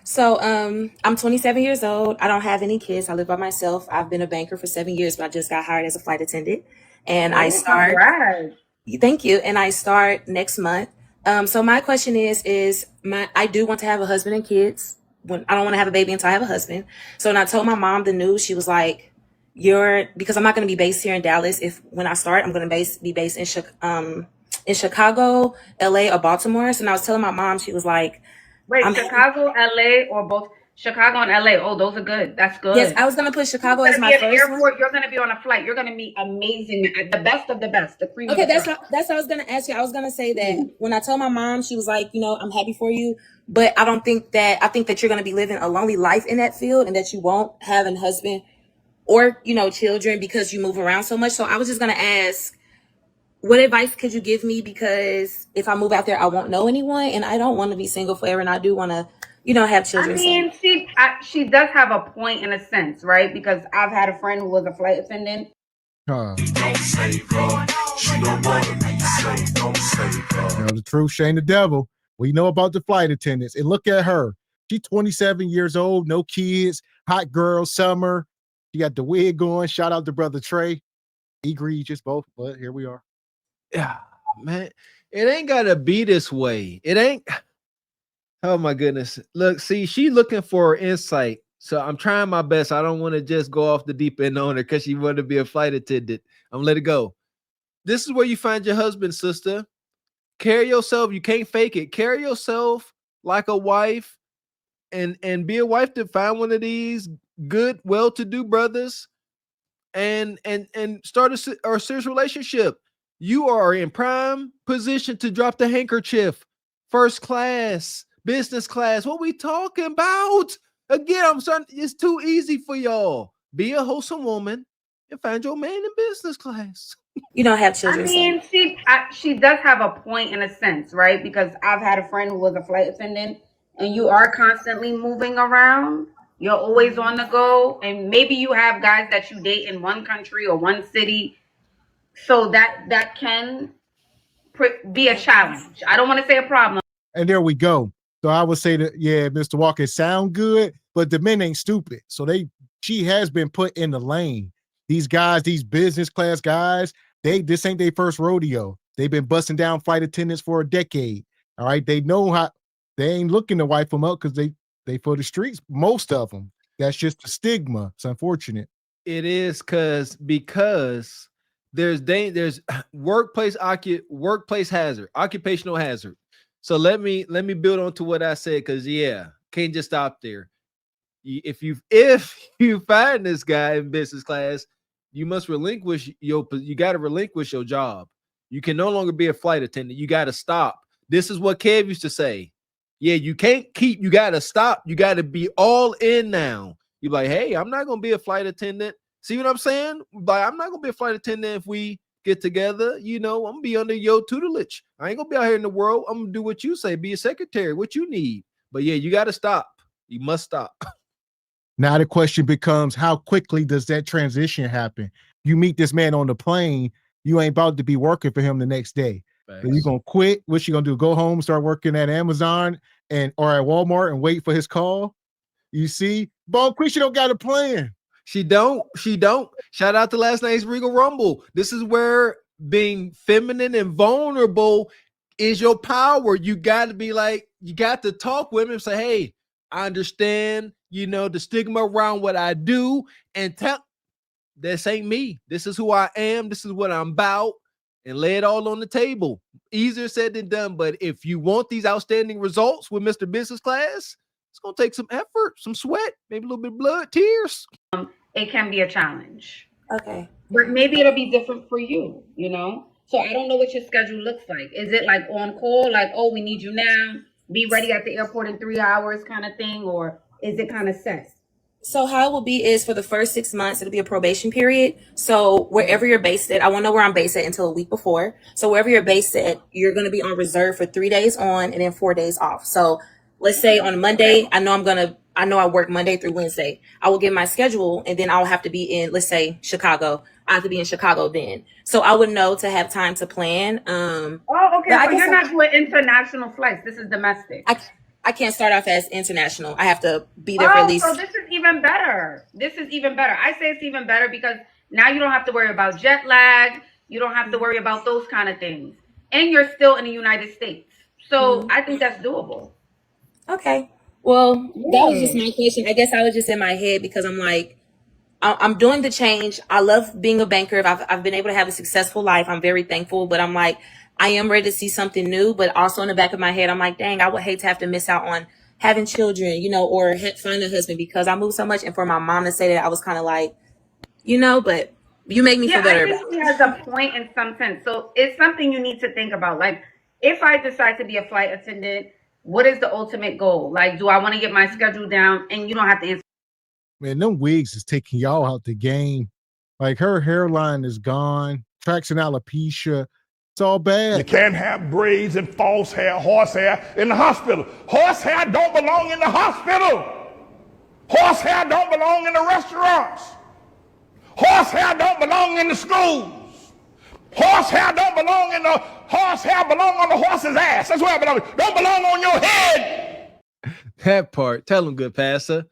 So I'm 27 years old. I don't have any kids. I live by myself. I've been a banker for 7 years, but I just got hired as a flight attendant. And I Oh, start, congrats. thank you. And I start next month. So my question is I do want to have a husband and kids. When I don't want to have a baby until I have a husband. So when I told my mom the news, she was like, "You're because I'm not going to be based here in Dallas. If when I start, I'm going to be based in Chicago, LA, or Baltimore." So when I was telling my mom, she was like, Wait, "I'm Chicago, LA, or both? Chicago and LA. Oh, those are good. That's Yes, good. I was gonna put You're Chicago going as to my be at the first one. airport. You're going to be on a flight. You're going to meet amazing, the best of the best, the cream of Okay, the crop. that's what I was gonna ask you. I was gonna say that when I told my mom, she was like, I'm happy for you, but I don't think that I think that you're gonna be living a lonely life in that field, and that you won't have a husband or children because you move around so much. So I was just gonna ask, what advice could you give me? Because if I move out there, I won't know anyone, and I don't want to be single forever, and I do want to, have I children. So mean, she does have a point in a sense, right? Because I've had a friend who was a flight attendant. Huh. Don't save her. She don't want to be saved. Don't save her. The truth, Shane the devil. We know about the flight attendants. And look at her. She's 27 years old, no kids, hot girl, summer. She got the wig going. Shout out to brother Trey. Egregious both, but here we are. Yeah, man. It ain't gotta be this way. It ain't. Oh my goodness. Look, see, she looking for insight. So I'm trying my best. I don't want to just go off the deep end on her because she wanted to be a flight attendant. I'm gonna let it go. This is where you find your husband, sister. Carry yourself. You can't fake it. Carry yourself like a wife, and be a wife to find one of these good, well-to-do brothers, and start a serious relationship. You are in prime position to drop the handkerchief. First class, business class. What we talking about? Again, I'm starting. It's too easy for y'all. Be a wholesome woman and find your man in business class. you don't have I children. So mean, she does have a point in a sense, right? Because I've had a friend who was a flight attendant, and you are constantly moving around. You're always on the go, and maybe you have guys that you date in one country or one city, so that can be a challenge. I don't want to say a problem. And there we go. So I would say that, yeah, Mr. Walker sound good, but the men ain't stupid. So she has been put in the lane. These guys, these business class guys, this ain't their first rodeo. They've been busting down flight attendants for a decade. All right. They know how they ain't looking to wipe them up because they for the streets, most of them. That's just a stigma. It's unfortunate. It is because there's workplace hazard, occupational hazard. So let me build on to what I said, because yeah, can't just stop there. If you find this guy in business class, you must relinquish you got to relinquish your job. You can no longer be a flight attendant. You got to stop. This is what Kev used to say. Yeah, you got to stop. You got to be all in now. You're like, hey, I'm not gonna be a flight attendant. See what I'm saying? Like, I'm not gonna be a flight attendant if we get together. I'm gonna be under your tutelage. I ain't gonna be out here in the world. I'm gonna do what you say, be a secretary, what you need. But yeah, you got to stop. You must stop. Now the question becomes, how quickly does that transition happen? You meet this man on the plane, you ain't about to be working for him the next day. So you gonna quit? What you gonna do? Go home, start working at Amazon or at Walmart and wait for his call? You see, Bon Quisha don't got a plan. She don't. Shout out to last night's Regal Rumble. This is where being feminine and vulnerable is your power. You got to be like, you got to talk with him and say, hey, I understand, the stigma around what I do, and tell this ain't me. This is who I am. This is what I'm about, and lay it all on the table. Easier said than done. But if you want these outstanding results with Mr. Business Class, it's going to take some effort, some sweat, maybe a little bit of blood, tears. It can be a challenge. okay. But maybe it'll be different for you. So I don't know what your schedule looks like. Is it like on call, like, oh, we need you now, be ready at the airport in 3 hours kind of thing, or is it kind of set? So how it will be is for the first 6 months, it'll be a probation period. So wherever you're based at, I won't know where I'm based at until a week before. So wherever you're based at, you're going to be on reserve for 3 days on and then 4 days off. So let's say on Monday, I know I work Monday through Wednesday. I will get my schedule and then I'll have to be in, let's say Chicago. I have to be in Chicago then. So I would know to have time to plan. Oh, okay. But I So guess you're not doing international flights. This is domestic. I can't start off as international. I have to be there for at least. So this is even better. This is even better. I say it's even better because now you don't have to worry about jet lag. You don't have to worry about those kind of things. And you're still in the United States. So I think that's doable. Okay. Well, that was just my question. I guess I was just in my head because I'm like, I'm doing the change. I love being a banker. I've been able to have a successful life. I'm very thankful, but I'm like, I am ready to see something new. But also in the back of my head, I'm like, dang, I would hate to have to miss out on having children, you know, or find a husband because I moved so much. And for my mom to say that, I was kind of like, you know, but you make me feel better I think about she it. has a point in some sense. So it's something you need to think about. Like, if I decide to be a flight attendant, what is the ultimate goal? Like, do I want to get my schedule down? And you don't have to answer. Man, them wigs is taking y'all out the game. Like her hairline is gone, tracks and alopecia. It's all bad. You can't have braids and false hair, horse hair in the hospital. Horse hair don't belong in the hospital. Horse hair don't belong in the restaurants. Horse hair don't belong in the schools. Horse hair don't belong in the horse hair belong on the horse's ass. That's where it belongs. Don't belong on your head. That part. Tell him, good pastor.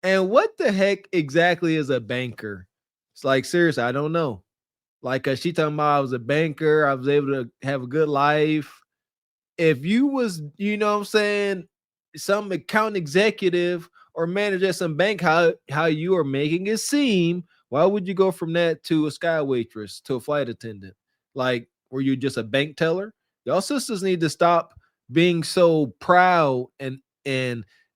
And what the heck exactly is a banker? It's like, seriously, I don't know. Like, she talking about I was a banker. I was able to have a good life. If you was, you know what I'm saying, some account executive or manager at some bank, how you are making it seem, why would you go from that to a sky waitress, to a flight attendant? Like, were you just a bank teller? Y'all sisters need to stop being so proud and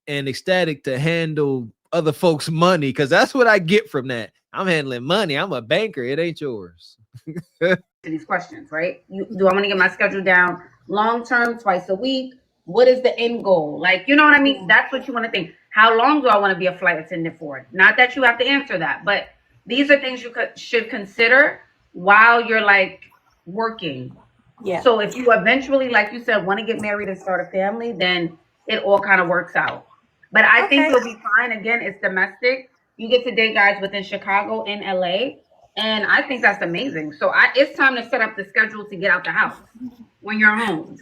ecstatic to handle other folks' money, because that's what I get from that. I'm handling money. I'm a banker. It ain't yours. These questions, right? Do I want to get my schedule down long term, twice a week? What is the end goal? Like, you know what I mean? That's what you want to think. How long do I want to be a flight attendant for? Not that you have to answer that, but these are things you should consider while you're like working. Yeah. So if you eventually, like you said, want to get married and start a family, then it all kind of works out. But I think you'll be fine. Again, it's domestic. You get to date guys within Chicago and LA. And I think that's amazing. So it's time to set up the schedule to get out the house when you're home.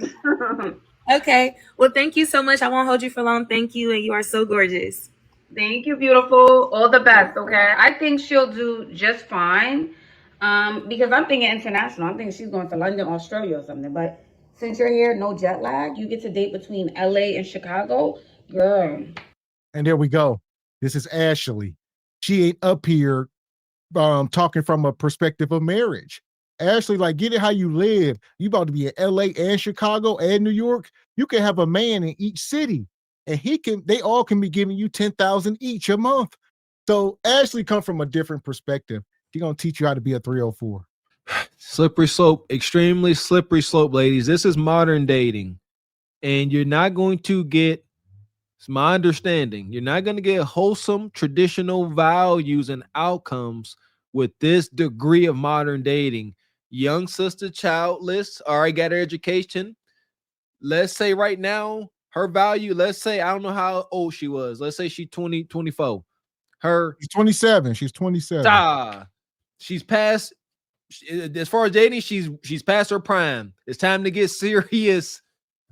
Okay. Well, thank you so much. I won't hold you for long. Thank you. And you are so gorgeous. Thank you, beautiful. All the best, okay? I think she'll do just fine. Because I'm thinking international. I'm thinking she's going to London, Australia or something. But since you're here, no jet lag, you get to date between LA and Chicago. Girl. And there we go. This is Ashley. She ain't up here talking from a perspective of marriage. Ashley, like, get it how you live. You about to be in LA and Chicago and New York. You can have a man in each city, and they all can be giving you 10,000 each a month. So Ashley come from a different perspective. She's gonna teach you how to be a 304. Slippery slope, extremely slippery slope, ladies. This is modern dating, and you're not going to get, it's my understanding, you're not going to get wholesome traditional values and outcomes with this degree of modern dating. Young sister, childless, already got her education. Let's say right now, her value, let's say, I don't know how old she was. Let's say she's 20, 24. She's 27. She's 27. She's past, as far as dating, she's past her prime. It's time to get serious.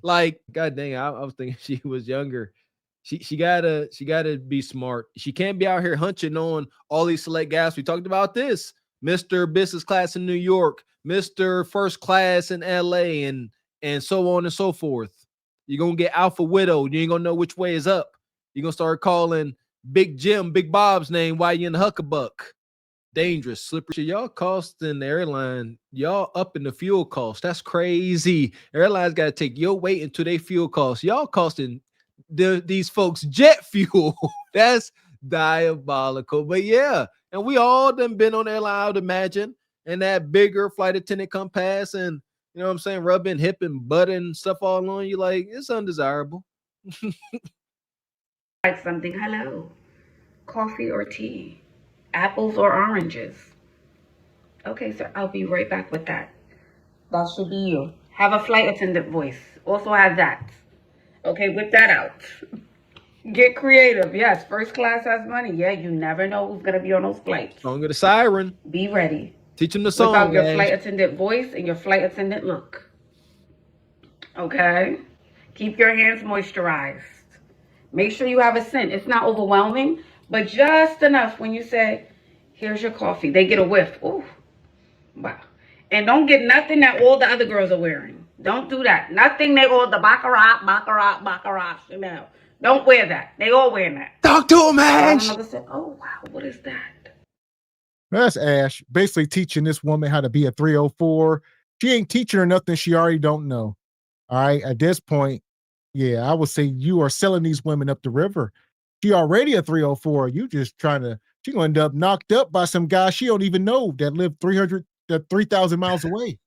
Like, god dang, I was thinking she was younger. She gotta be smart. She can't be out here hunching on all these select guys. We talked about this. Mr. Business Class in New York, Mr. First Class in LA, and so on and so forth. You're gonna get alpha widowed. You ain't gonna know which way is up. You're gonna start calling Big Jim, Big Bob's name while you're in the Huckabuck. Dangerous, slippery. Y'all costing the airline, y'all up in the fuel cost. That's crazy. Airlines got to take your weight into their fuel costs. Y'all costing these folks jet fuel. That's diabolical. But yeah, and we all done been on the airline, I would imagine, and that bigger flight attendant come past and, you know what I'm saying, rubbing hip and butt and stuff all on you. Like, it's undesirable. Like something, hello, coffee or tea, apples or oranges. Okay, sir, I'll be right back with that. That should be you. Have a flight attendant voice. Also have that. Okay, whip that out. Get creative. Yes, first class has money. Yeah, you never know who's gonna be on those flights. Song of the siren. Be ready. Teach them the song. Whip out your flight attendant voice and your flight attendant look. Okay? Keep your hands moisturized. Make sure you have a scent. It's not overwhelming, but just enough when you say, here's your coffee. They get a whiff. Ooh, wow. And don't get nothing that all the other girls are wearing. Don't do that. Nothing they all, the Baccarat, Chanel. Don't wear that. They all wear that. Talk to him, Ash. Another said, oh, wow, what is that? That's Ash basically teaching this woman how to be a 304. She ain't teaching her nothing she already don't know. All right. At this point, yeah, I would say you are selling these women up the river. She already a 304. You just trying to, she gonna end up knocked up by some guy she don't even know that live 3,000 miles away.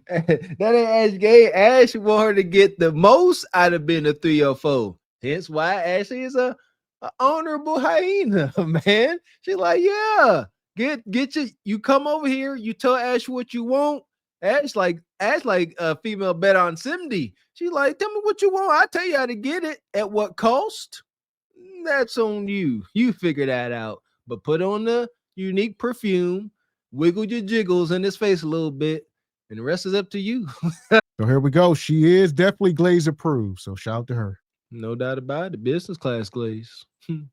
That ain't Ash Gay. Ash want her to get the most out of being a 304. Hence why Ashley is a honorable hyena, man. She's like, yeah, get you come over here, you tell Ash what you want. Ash like a female bet on Cindy. She's like, tell me what you want. I'll tell you how to get it. At what cost? That's on you. You figure that out. But put on the unique perfume, wiggle your jiggles in his face a little bit, and the rest is up to you. So here we go. She is definitely Glaze approved. So shout out to her. No doubt about it. Business class Glaze. We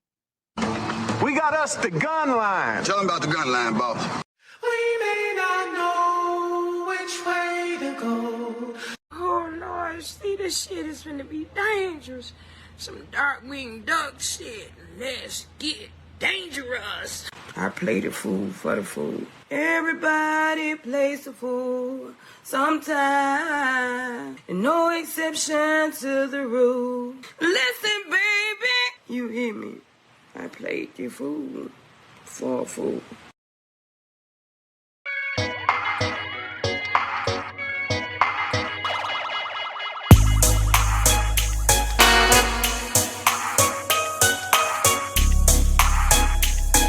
got us the gun line. Tell them about the gun line, boss. We may not know which way to go. Oh Lord, see, this shit is gonna be dangerous. Some dark-winged duck shit. Let's get dangerous. I play the fool for the fool. Everybody plays the fool sometime, and no exception to the rule. Listen, baby, you hear me? I played the fool for a fool.